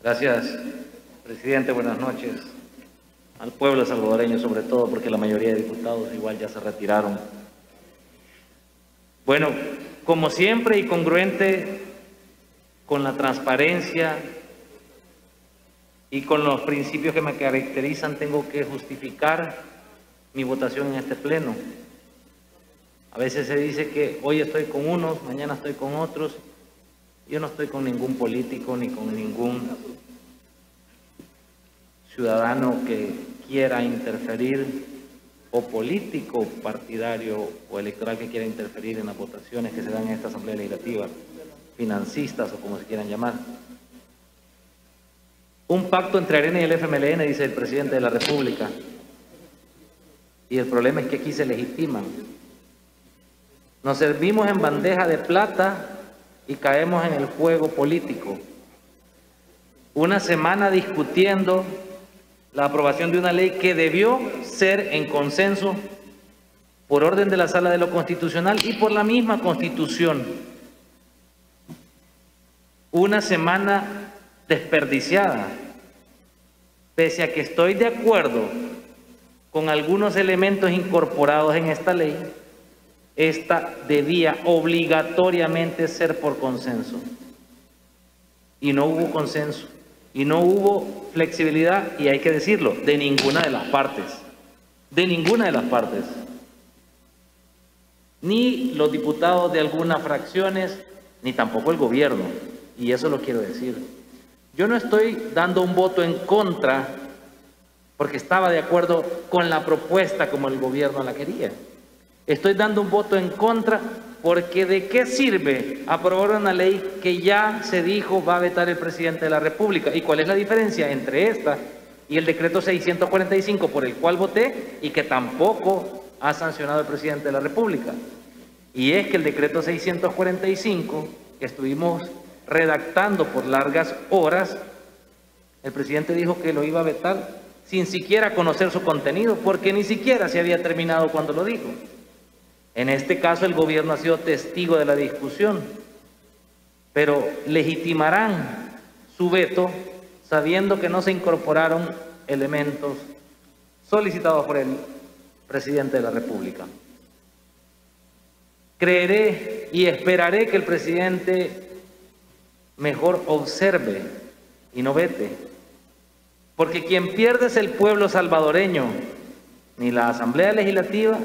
Gracias, presidente. Buenas noches. Al pueblo salvadoreño sobre todo, porque la mayoría de diputados igual ya se retiraron. Bueno, como siempre y congruente con la transparencia y con los principios que me caracterizan, tengo que justificar mi votación en este pleno. A veces se dice que hoy estoy con unos, mañana estoy con otros. Yo no estoy con ningún político ni con ningún ciudadano que quiera interferir, o político, partidario o electoral que quiera interferir en las votaciones que se dan en esta Asamblea Legislativa, financistas o como se quieran llamar. Un pacto entre Arena y el FMLN, dice el presidente de la República, y el problema es que aquí se legitiman. Nos servimos en bandeja de plata y caemos en el juego político. Una semana discutiendo la aprobación de una ley que debió ser en consenso por orden de la Sala de lo Constitucional y por la misma Constitución. Una semana desperdiciada, pese a que estoy de acuerdo con algunos elementos incorporados en esta ley. Esta debía obligatoriamente ser por consenso. Y no hubo consenso. Y no hubo flexibilidad, y hay que decirlo, de ninguna de las partes. De ninguna de las partes. Ni los diputados de algunas fracciones, ni tampoco el gobierno. Y eso lo quiero decir. Yo no estoy dando un voto en contra porque estaba de acuerdo con la propuesta como el gobierno la quería. Estoy dando un voto en contra porque ¿de qué sirve aprobar una ley que ya se dijo va a vetar el presidente de la República? ¿Y cuál es la diferencia entre esta y el decreto 645 por el cual voté y que tampoco ha sancionado el presidente de la República? Y es que el decreto 645, que estuvimos redactando por largas horas, el presidente dijo que lo iba a vetar sin siquiera conocer su contenido, porque ni siquiera se había terminado cuando lo dijo. En este caso el gobierno ha sido testigo de la discusión, pero legitimarán su veto sabiendo que no se incorporaron elementos solicitados por el presidente de la República. Creeré y esperaré que el presidente mejor observe y no vete, porque quien pierde es el pueblo salvadoreño, ni la Asamblea Legislativa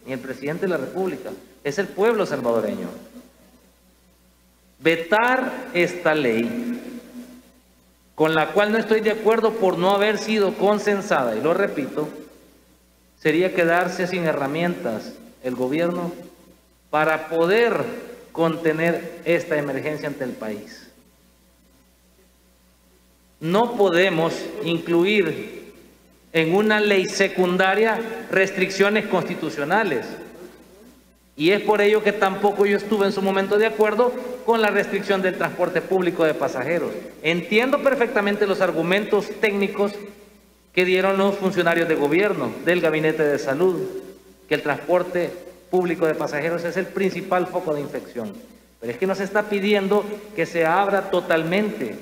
ni el presidente de la República, es el pueblo salvadoreño. Vetar esta ley, con la cual no estoy de acuerdo por no haber sido consensada, y lo repito, sería quedarse sin herramientas el gobierno para poder contener esta emergencia ante el país. No podemos incluir en una ley secundaria restricciones constitucionales. Y es por ello que tampoco yo estuve en su momento de acuerdo con la restricción del transporte público de pasajeros. Entiendo perfectamente los argumentos técnicos que dieron los funcionarios de gobierno del Gabinete de Salud, que el transporte público de pasajeros es el principal foco de infección. Pero es que no se está pidiendo que se abra totalmente,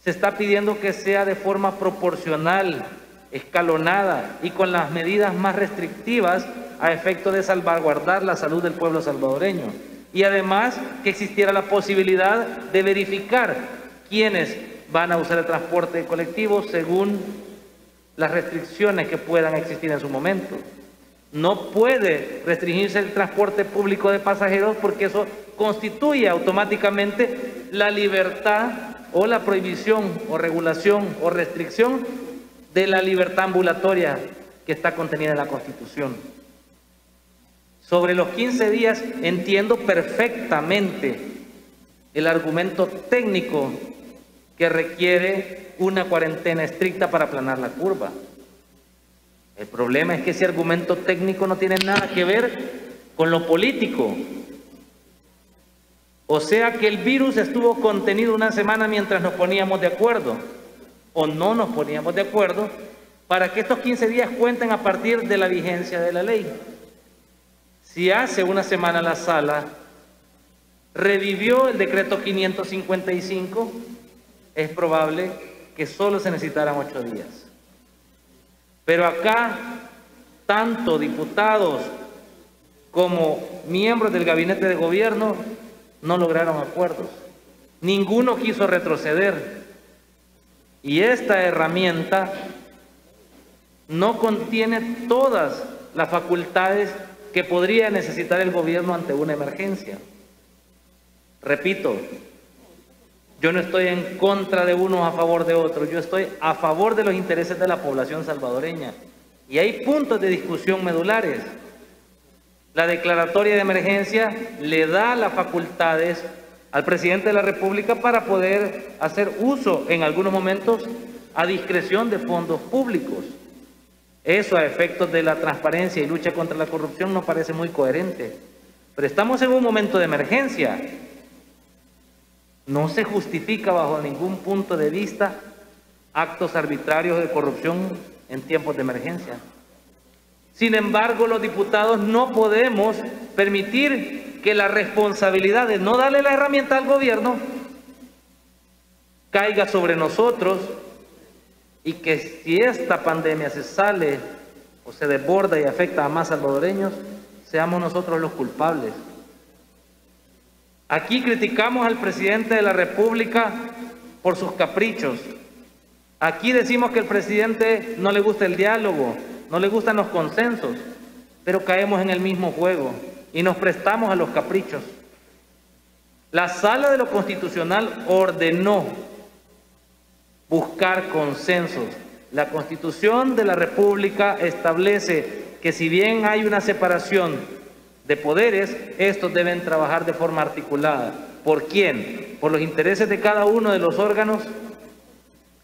se está pidiendo que sea de forma proporcional, escalonada y con las medidas más restrictivas a efecto de salvaguardar la salud del pueblo salvadoreño. Y además que existiera la posibilidad de verificar quiénes van a usar el transporte colectivo según las restricciones que puedan existir en su momento. No puede restringirse el transporte público de pasajeros porque eso constituye automáticamente la libertad o la prohibición o regulación o restricción de la libertad ambulatoria que está contenida en la Constitución. Sobre los 15 días entiendo perfectamente el argumento técnico que requiere una cuarentena estricta para aplanar la curva. El problema es que ese argumento técnico no tiene nada que ver con lo político. O sea que el virus estuvo contenido una semana mientras nos poníamos de acuerdo, o no nos poníamos de acuerdo, para que estos 15 días cuenten a partir de la vigencia de la ley. Si hace una semana la sala revivió el decreto 555 es probable que solo se necesitaran 8 días. Pero acá, tanto diputados como miembros del gabinete de gobierno no lograron acuerdos. Ninguno quiso retroceder. Y esta herramienta no contiene todas las facultades que podría necesitar el gobierno ante una emergencia. Repito, yo no estoy en contra de unos a favor de otros, yo estoy a favor de los intereses de la población salvadoreña. Y hay puntos de discusión medulares. La declaratoria de emergencia le da las facultades al presidente de la República para poder hacer uso en algunos momentos a discreción de fondos públicos. Eso a efectos de la transparencia y lucha contra la corrupción no parece muy coherente. Pero estamos en un momento de emergencia. No se justifica bajo ningún punto de vista actos arbitrarios de corrupción en tiempos de emergencia. Sin embargo, los diputados no podemos permitir que la responsabilidad de no darle la herramienta al gobierno caiga sobre nosotros y que si esta pandemia se sale o se desborda y afecta a más salvadoreños, seamos nosotros los culpables. Aquí criticamos al presidente de la República por sus caprichos. Aquí decimos que al presidente no le gusta el diálogo, no le gustan los consensos, pero caemos en el mismo juego y nos prestamos a los caprichos. La Sala de lo Constitucional ordenó buscar consensos. La Constitución de la República establece que si bien hay una separación de poderes, estos deben trabajar de forma articulada. ¿Por quién? ¿Por los intereses de cada uno de los órganos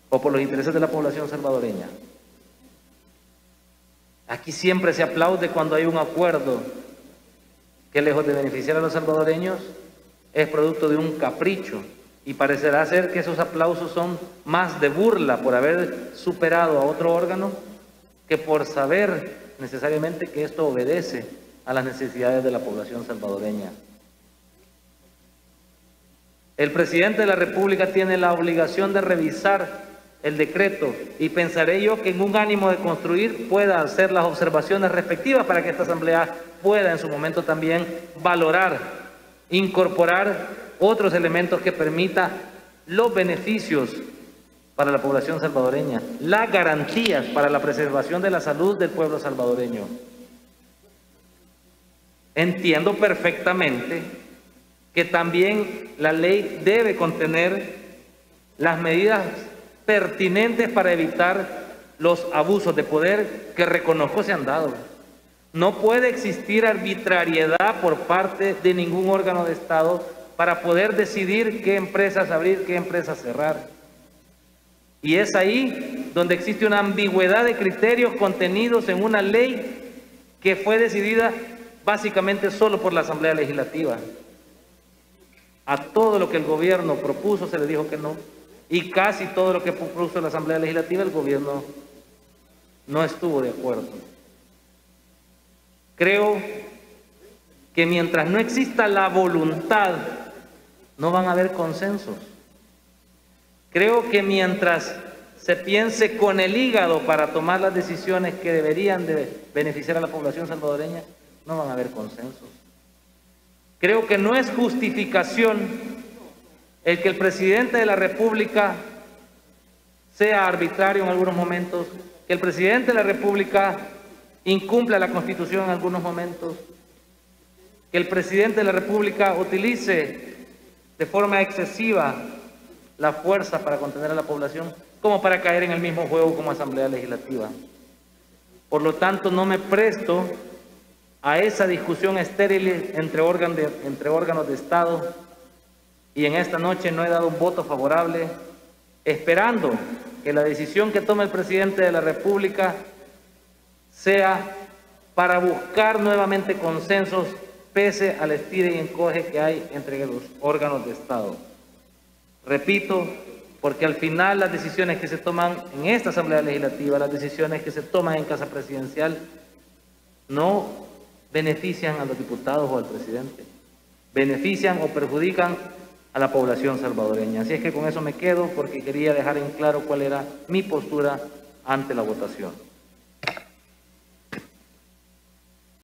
o por los intereses de la población salvadoreña? Aquí siempre se aplaude cuando hay un acuerdo que, lejos de beneficiar a los salvadoreños, es producto de un capricho, y parecerá ser que esos aplausos son más de burla por haber superado a otro órgano que por saber necesariamente que esto obedece a las necesidades de la población salvadoreña. El presidente de la República tiene la obligación de revisar el decreto y pensaré yo que en un ánimo de construir pueda hacer las observaciones respectivas para que esta asamblea pueda en su momento también valorar, incorporar otros elementos que permitan los beneficios para la población salvadoreña, las garantías para la preservación de la salud del pueblo salvadoreño. Entiendo perfectamente que también la ley debe contener las medidas pertinentes para evitar los abusos de poder que reconozco se han dado. No puede existir arbitrariedad por parte de ningún órgano de Estado para poder decidir qué empresas abrir, qué empresas cerrar. Y es ahí donde existe una ambigüedad de criterios contenidos en una ley que fue decidida básicamente solo por la Asamblea Legislativa. A todo lo que el gobierno propuso se le dijo que no, y casi todo lo que propuso la Asamblea Legislativa el gobierno no estuvo de acuerdo. Creo que mientras no exista la voluntad, no van a haber consensos. Creo que mientras se piense con el hígado para tomar las decisiones que deberían de beneficiar a la población salvadoreña, no van a haber consensos. Creo que no es justificación el que el presidente de la República sea arbitrario en algunos momentos, que el presidente de la República incumpla la Constitución en algunos momentos, que el presidente de la República utilice de forma excesiva la fuerza para contener a la población, como para caer en el mismo juego como Asamblea Legislativa. Por lo tanto, no me presto a esa discusión estéril entre órganos de Estado, y en esta noche no he dado un voto favorable, esperando que la decisión que tome el presidente de la República sea para buscar nuevamente consensos pese al estire y encoge que hay entre los órganos de Estado. Repito, porque al final las decisiones que se toman en esta Asamblea Legislativa, las decisiones que se toman en Casa Presidencial, no benefician a los diputados o al presidente, benefician o perjudican a la población salvadoreña. Así es que con eso me quedo porque quería dejar en claro cuál era mi postura ante la votación.